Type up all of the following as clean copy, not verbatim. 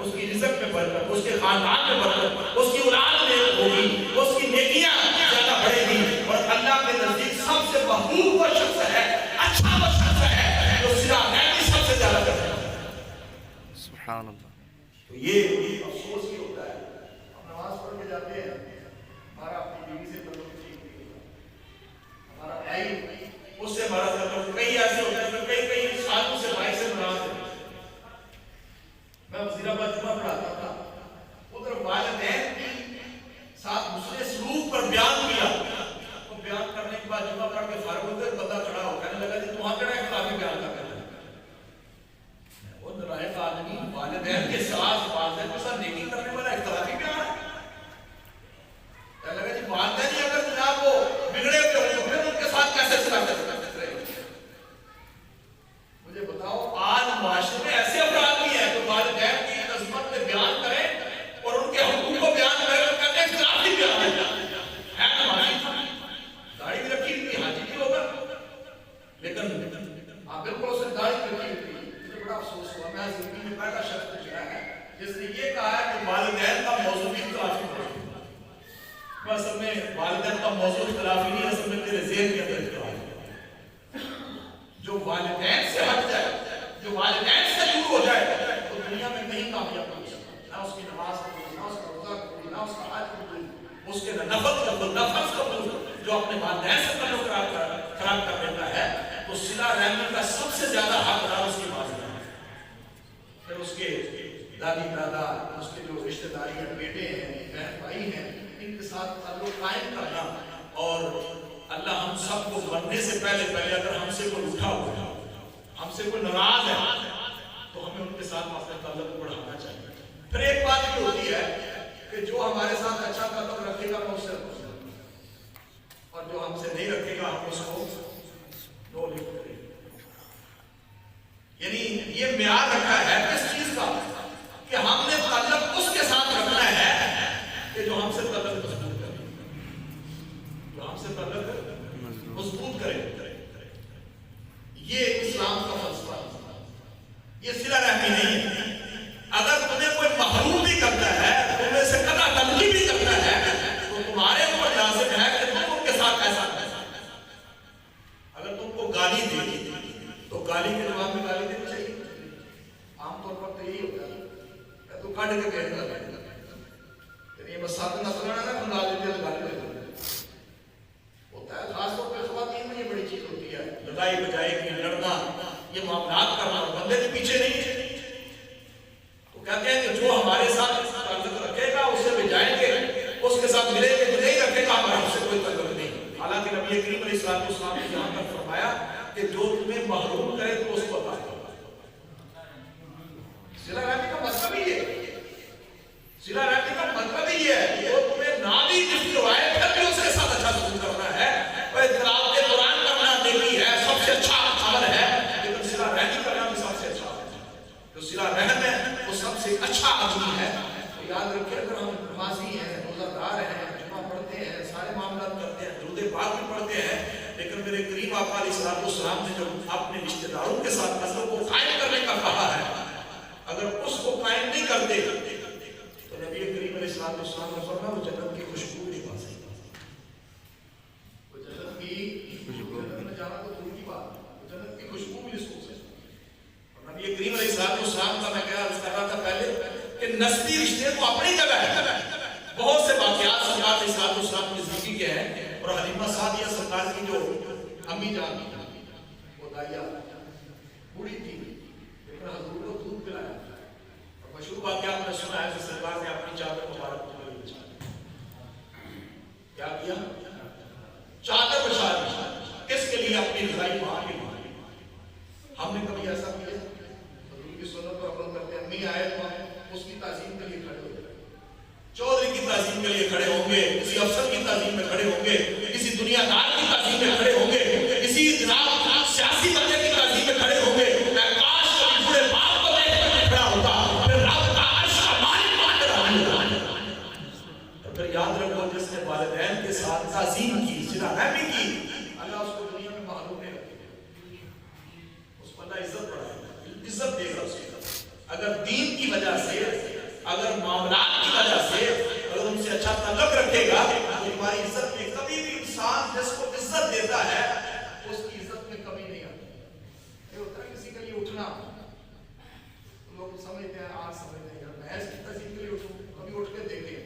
اس کی رزق میں برکت، اس کے خاندان میں برکت، اس کی اولاد نیک ہوگی، اس کی نیکیاں زیادہ بڑھے گی، اور اللہ کے نزدیک سب سے محبوب وہ شخص ہے، اچھا وہ شخص ہے جو صلہ رحمی سب سے زیادہ کرتا ہے۔ سبحان اللہ۔ تو یہ افسوس ہی ہوتا ہے، ہم نماز پڑھ کے جاتے ہیں، ہمارا اپنی بیوی سے تعلق ٹھیک نہیں ہوتا، ہمارا بھائی اس سے ہمارا تعلق، کئی ایسے ہوتے ہیں کہ کئی سالوں سے بھائی سے ناراض ہے۔ میں وزیرآباد جمعہ پڑھاتا تھا، ادھر والدین کے ساتھ مسئلے سلوک پر بیان کیا، تو بیان کرنے کے بعد جمعہ پڑھ کے فارغ ہوتے بندہ کھڑا ہو کہنے لگا جی تمہاں کہنا اختلافی بیان کر رہے ہیں۔ وہ نلائق آدمی والدین کے ساتھ والدین کے ساتھ نیکی کرنے والا اختلافی بیان ہے؟ کہنے لگا جی والدین ہی اگر جناب وہ بگڑے ہوئے ہوں پھر ان کے ساتھ کیسے صلاح کرتے ہیں؟ مجھے بتاؤ آج معاشرے میں ایسے افراد بھی ہیں جو والدین کی عظمت میں بیان کریں اور ان کے حقوق کو بیان کریں اور کہتے ہیں اختلافی بیان ہے نمازی، داڑھی بھی رکھی ہوئی، حاجی بھی ہوگا، لیکن آپ بالکل اسے داڑھی رکھی ہوئی، مجھے بڑا افسوس ہوا، میں زندگی میں پہلا شخص جو ہے جس نے یہ کہا ہے کہ والدین کا موضوع بھی اختلافی ہے۔ وہ اصل میں والدین کا موضوع اختلافی نہیں، اصل میں تیرے ذہن کے اندر اختلاف ہے۔ جو والدین سے ہٹ جائے، جو والدین سے دور ہو جائے، تو دنیا میں کہیں کامیاب نہیں ہو سکتا، نہ اس کی نماز قبول، نہ اس کا روزہ قبول، نہ اس کا حج قبول، اس کے نفل قبول، نہ فرض قبول، جو اپنے والدین سے تعلق خراب کر دیتا ہے، تو صلہ رحمی کا سب سے زیادہ حقدار اس کی والدین ہے۔ پھر اس کے دادی دادا، اس کے جو رشتہ داری ہیں، بیٹے ہیں، بہن بھائی ہیں، ان کے ساتھ تعلق قائم کرنا، اور اللہ ہم سب کو مرنے سے پہلے اگر ہم سے کوئی اٹھا ہوا، ہم سے کوئی ناراض ہے، تو ہمیں ان کے ساتھ اپنا تعلق بڑھانا چاہیے۔ پھر ایک بات یہ ہوتی ہے کہ جو ہمارے ساتھ اچھا تعلق رکھے گا وہ اس سے رکھے گا، اور جو ہم سے نہیں رکھے گا ہم اس کو نو لفٹ کریں گے۔ یعنی یہ معیار رکھا ہے کس چیز کا کہ ہم نے تعلق اس کے ساتھ رکھنا ہے کہ جو ہم سے تعلق مضبوط کرے، جو ہم سے تعلق مضبوط کرے۔ یہ اسلام کا فلسفہ ہے، یہ صلہ رحمی نہیں ہے۔ اگر تمہیں کوئی محروم بھی کرتا ہے، تمہیں سے قطع طلبی بھی کرتا ہے، تو تمہارے اوپر لازم ہے کہ تم ان کے ساتھ ایسا کرو۔ اگر تم کو گالی دی تو گالی کے جواب میں گالی دینی چاہیے۔ عام طور پر تو یہی ہوتا ہے کہ تو کھڑ کے کہہ دیا یہ مساط نہ سنانا نہ گالی دے تو گالی دے ہوتا ہے۔ خاص طور پہ خواتین میں یہ بڑی چیز ہوتی ہے، لڑائی بجائی کی، لڑنا، یہ معاملات کرنا، بندے کے پیچھے نہیں۔ تو کہتے ہیں کہ جو ہمارے ساتھ تعلق رکھے گا اسے بھی جائیں گے، اس کے ساتھ ملیں گے، جو نہیں رکھے گا ہمارا اس سے کوئی تعلق نہیں۔ حالانکہ نبی کریم علیہ السلام نے یہاں تک فرمایا کہ جو تمہیں محروم کرے تو اس کو عطا کرو۔ صلہ رحمی کا مطلب ہی ہے، صلہ رحمی کا مطلب ہی ہے وہ تمہیں نہ بھی گفٹ کروائے پھر بھی اس کے ساتھ اچھا سلوک کرنا ہے، اور اختلاف کے دوران کرنا نیکی ہے، سب سے اچھا عمل ہے، لیکن صلہ رحمی کرنا بھی سب سے اچھا عمل ہے۔ جو صلہ رحم ہے وہ سب سے اچھا آدمی ہے۔ تو یاد رکھیں اگر ہم نمازی ہیں، روزہ دار ہیں، جمعہ پڑھتے ہیں، سارے معاملات کرتے ہیں، درود پاک بھی پڑھتے ہیں، لیکن میرے کریم آقا علیہ السلام نے جو اپنے رشتہ داروں کے ساتھ تعلق کو قائم کرنے کا کہا ہے، اگر اس کو قائم نہیں کرتے تو نبی کریم علیہ السلام نے فرمایا وہ جنت کی خوشبو نہیں پا سکتا۔ وہ جنت کی خوشبو میں جانا تو دور کی بات ہے، وہ جنت کی خوشبو بھی نہیں سو سکتا۔ اور نبی کریم علیہ السلام کا میں کہا رہا تھا پہلے کہ نسبی رشتے کو اپنی جگہ ہے، بہت سے واقعات سرکار علیہ السلام کی زندگی کے ہیں، اور حلیمہ سعدیہ سرکار کی جو امی جان وہ دائیا بوڑھی تھی لیکن حضور کو دودھ پلایا، اور مشہور واقعہ آپ نے سنا ہے کہ سرکار نے اپنی چادر مبارک کو گلے بچھا کیا کیا؟ چادر بچھا دی، کس کے لیے؟ اپنی رضائی ماں کے لیے۔ ہم نے کبھی ایسا کیا؟ حضور کی سنت پر عمل کرتے ہیں، امی آئے تو ہم اس کی تعظیم کے لیے کھڑے ہو گئے، چودھری کی تعظیم کے لیے کھڑے ہوں گے، کسی افسر کی تعظیم میں کھڑے ہوں گے، کسی دنیا دار کی تعظیم میں کھڑے ہوں گے، کسی سیاسی بندے کی تعظیم میں کھڑے ہوں گے۔ کاش کبھی بوڑھے باپ کو دیکھ کر کھڑا ہوتا، پھر رب کا عرش کا مالک مان کر حاضر ہوتا۔ تو پھر یاد رکھو جس نے والدین کے ساتھ تعظیم کی، صلہ رحمی کی، اللہ اس کو دنیا میں محروم نہیں رکھے گا، اس کو اللہ عزت بڑھائے گا، عزت دے گا اس کو۔ اگر دین کی وجہ سے اگر معاملات کی وجہ سے اگر ان سے اچھا تعلق رکھے گا تو تمہاری عزت میں کبھی بھی انسان جس کو عزت دیتا ہے اس کی عزت میں کمی نہیں آتی. یہ ہوتا ہے کسی کے لیے اٹھنا, لوگ سمجھتے ہیں آج سمجھتے ہیں میں ایسی کسی کے لیے اٹھوں, کبھی اٹھ کے دیکھیں.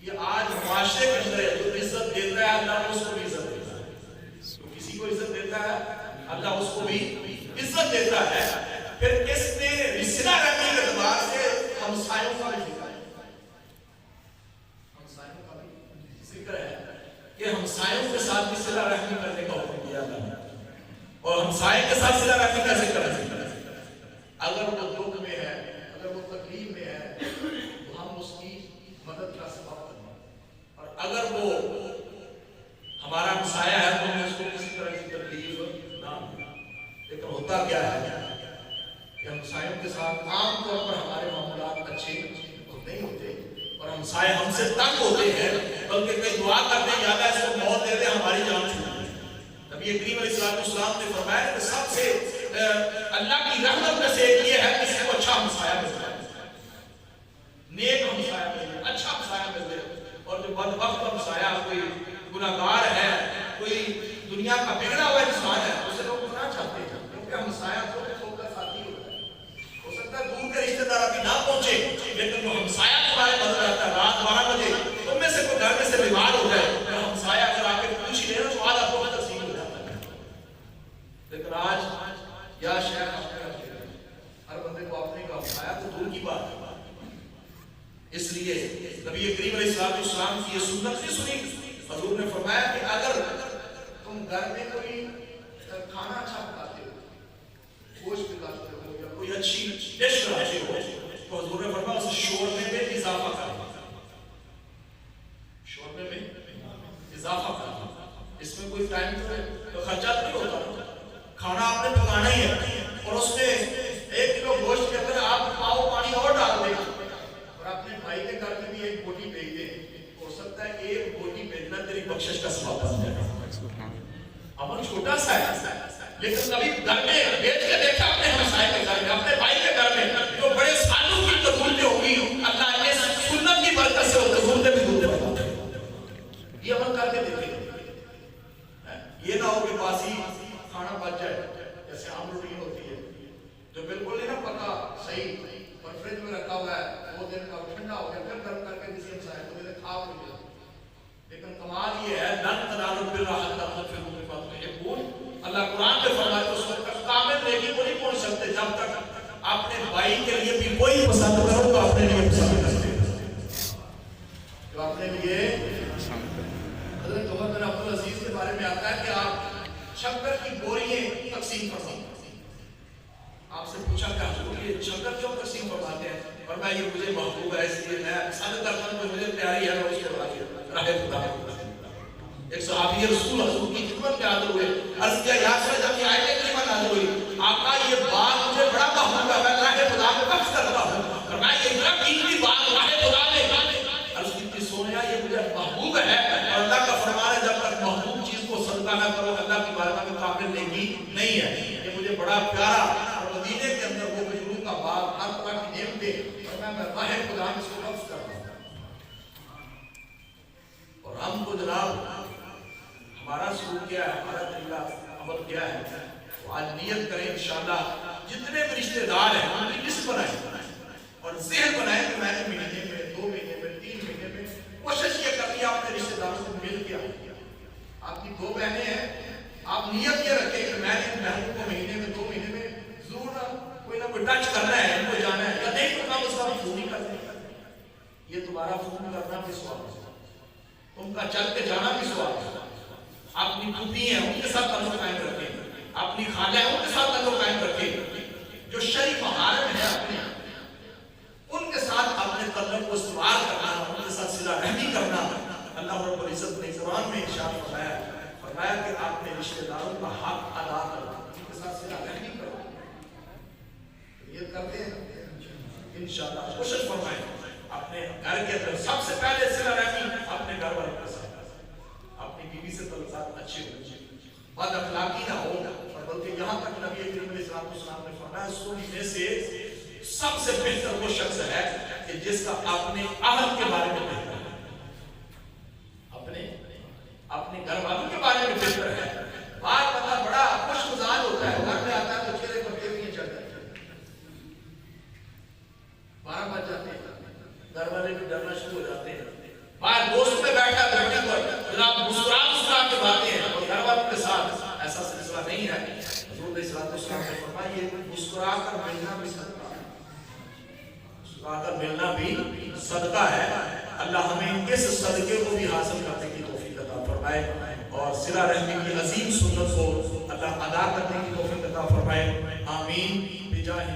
یہ آج معاشرے کے اندر ہے, جو عزت دیتا ہے اللہ اس کو بھی عزت دیتا ہے, جو کسی کو عزت دیتا ہے اللہ اس کو بھی عزت دیتا ہے. پھر اس میں صلہ رحمی کے اعتبار سے ہمسایوں کا بھی ذکر ہے, ہمسایوں کا بھی ذکر ہے کہ ہمسایوں کے ساتھ بھی صلہ رحمی کرنے کا حکم دیا گیا ہے. اور ہمسائے کے ساتھ صلہ رحمی کیسے کریں؟ اگر وہ دکھ میں ہے, اگر وہ تکلیف میں ہے تو ہم اس کی مدد کا سبب کریں, اور اگر وہ ہمارا ہمسایہ ہے تو ہمیں اس کو کسی طرح کی تکلیف نہ دیں. لیکن ہوتا کیا ہے کہ ہمسایوں کے ساتھ عام طور پر ہمارے معاملات اچھے نہیں ہوتے, اور ہمسائے ہم سے تنگ ہوتے ہیں, بلکہ کئی دعا کرتے ہیں یا اللہ اس کو موت دے دے ہماری جان چھوٹ جائے. نبی کریم علیہ السلام نے فرمایا کہ سب سے اللہ کی رحمت میں سے ایک یہ ہے کہ اس کو اچھا ہمسایہ مل جائے, نیک ہمسایہ مل جائے, اچھا ہمسایہ مل جائے. اور جو بدبخت ہمسایہ کوئی گناہگار ہے, کوئی دنیا کا بگڑا ہوا انسان ہے, اسے لوگ گناہ چاہتے ہیں کیونکہ ہمسایہ تو ساتھی ہوتا ہے. ہو سکتا ہے دور کے رشتہ دار ابھی نہ پہنچے, لیکن جو ہمسایہ تمہارے بدل رہتا ہے رات 12 بجے تم میں سے کوئی گھر میں سے بیمار ہو جائے, تو ہمسایہ اگر آ کے پوچھ لے تو آج آپ کو تقسیم ہو جاتا ہے. لیکن آج یا شہر ہر بندے کو اپنے کا ہمسایہ تو دور کی بات ہے. اس لیے نبی کریم علیہ السلام کی یہ سنت نہیں سنی. حضور نے فرمایا کہ اگر تم گھر میں کوئی کھانا اچھا پکاتے ہو, گوشت پکاتے ہو یا کوئی اچھی ڈش بناتے ہو, تو حضور نے فرمایا اس شوربے میں اضافہ کرنا, شوربے میں اضافہ کرنا. اس میں کوئی ٹائم تو خرچہ نہیں ہوتا, کھانا آپ نے پکانا ہی ہے, اور اس میں 1 کلو گوشت کے اندر آپ پاؤ پانی اور ڈال دیں اور اپنے بھائی کے گھر میں بھی 1 بوٹی بھیج دیں. ہو سکتا ہے 1 بوٹی بھیجنا تیری بخشش کا سبب بن جائے. عمل چھوٹا سا ہے, لیکن کبھی گھر میں بیٹھ کے دیکھا اپنے ہمسائے کے گھر میں, اپنے بھائی کے گھر میں جو بڑے سالوں کی ضرورتیں ہوگی, اللہ نے سنت کی برکت سے وہ ضرورتیں بھی دور کرتا ہے. یہ عمل کر کے دیکھیں. یہ نہ ہو کہ باسی کھانا بچ جائے, جیسے عام روٹین ہوتی ہے جو بالکل نہیں نا پکا صحیح اور فریج میں رکھا ہوا ہے, 2 دن کا ٹھنڈا ہو گیا, پھر گرم کر کے کسی ہمسائے کو دے دے, کھا ہو گیا. لیکن کمال یہ ہے لن تنالوا البر حتى تنفقوا مما تحبون. اللہ قرآن میں فرماتا ہے اس وقت کامل نیکی کو نہیں پہنچ سکتے جب تک اپنے بھائی کے لیے بھی کوئی پسند کرو تو اپنے لیے پسند کرتے, جو اپنے لیے. حضرت عمر بن عبد العزیز کے بارے میں آتا ہے کہ آپ شکر کی بوریاں تقسیم فرماتے ہیں. آپ سے پوچھا کہ حضور یہ شکر کیوں تقسیم فرماتے ہیں؟ اور میں یہ مجھے محبوب ہے اس لیے میں پسند کرتا ہوں, مجھے پیاری ہے, میں اس کو راہ خدا. ایک صحابی رسول حضور کی خدمت میں حاضر ہوئے, عرض کیا یا رسول اللہ, جب یہ آیت کریمہ نازل ہوئی آقا یہ باغ مجھے بڑا محبوب ہے, میں راہ خدا میں وقف کرتا ہوں, اور میں یہ اتنا قیمتی باغ راہ خدا میں. عرض کی سونیا یہ مجھے محبوب ہے, اور اللہ کا فرمان ہے جب تک محبوب چیز کو صدقہ نہ کرو اللہ کی بارگاہ میں قابل نیکی نہیں ہے. یہ مجھے بڑا پیارا, اور مدینے کے اندر وہ کھجوروں کا باغ, ہر طرح کی نعمتیں, اور میں راہ خدا میں اس کو وقف کرتا ہوں. اور ہم کو جناب ہمارا سلوک کیا ہے, ہمارا طریقہ عمل کیا ہے, تو آج نیت کریں انشاءاللہ جتنے بھی رشتہ دار ہیں ان کی لسٹ بنائیں اور ذہن بنائیں کہ میں نے مہینے میں 2 مہینے میں 3 مہینے میں کوشش یہ کرنی ہے اپنے رشتہ داروں سے مل کے آئیں. آپ کی 2 بہنیں ہیں, آپ نیت یہ رکھیں کہ میں نے ان بہنوں کو مہینے میں 2 مہینے میں ضرور کوئی نہ کوئی ٹچ کرنا ہے, ان کو جانا ہے, یا نہیں تو کام اس کا فون ہی کرتے ہیں. یہ تمہارا فون کرنا بھی ثواب ہے, تم کا چل کے جانا بھی ثواب ہے. اپنی پھوپھی ہیں ان کے ساتھ تعلق قائم رکھیں, اپنی خالہ ہیں ان کے ساتھ تعلق قائم رکھیں, جو شرعی محارم ہے اپنے ان کے ساتھ اپنے تعلق کو استوار کرنا, ان کے ساتھ صلہ رحمی کرنا. اللہ رب العزت نے قرآن میں ارشاد فرمایا کہ آپ نے رشتہ داروں کا حق ادا کرنا, ان کے ساتھ صلہ رحمی کرو. یہ کرتے ہیں انشاءاللہ, کوشش فرمائیں اپنے گھر کے اندر سب سے پہلے صلہ رحمی اپنے گھر والوں کے ساتھ, اپنی بیوی سے تعلقات اچھے ہوں, بد اخلاقی نہ ہو, اور بلکہ یہاں تک نبی کریم علیہ السلام نے فرمایا 100 میں سے سب سے بہتر وہ شخص ہے کہ جس کا اپنے اہل کے بارے میں بہتر ہے، اپنے گھر والوں کے بارے میں بہتر ہے۔ بات پتا بڑا خوش مزاج ہوتا ہے، گھر میں آتا ہے تو چہرے پر تیزیاں چڑھ جاتی ہیں، 12 بج جاتے ہیں، گھر والے بھی ڈرنا شروع ہو جاتے ہیں۔ باہر دوست میں بیٹھا بیٹھے پر جناب مسکرا کے باتیں ہیں، اور گھر والوں کے ساتھ ایسا سلسلہ نہیں ہے۔ حضور علیہ السلام نے فرمایا یہ مسکرا کر ملنا بھی صدقہ ہے، مسکرا کر ملنا بھی صدقہ ہے۔ اللہ ہمیں اس صدقے کو بھی حاصل کرنے کی توفیق عطا فرمائے، اور صلہ رحمی کی عظیم سنت کو اللہ ادا کرنے کی توفیق عطا فرمائے، آمین بجاہ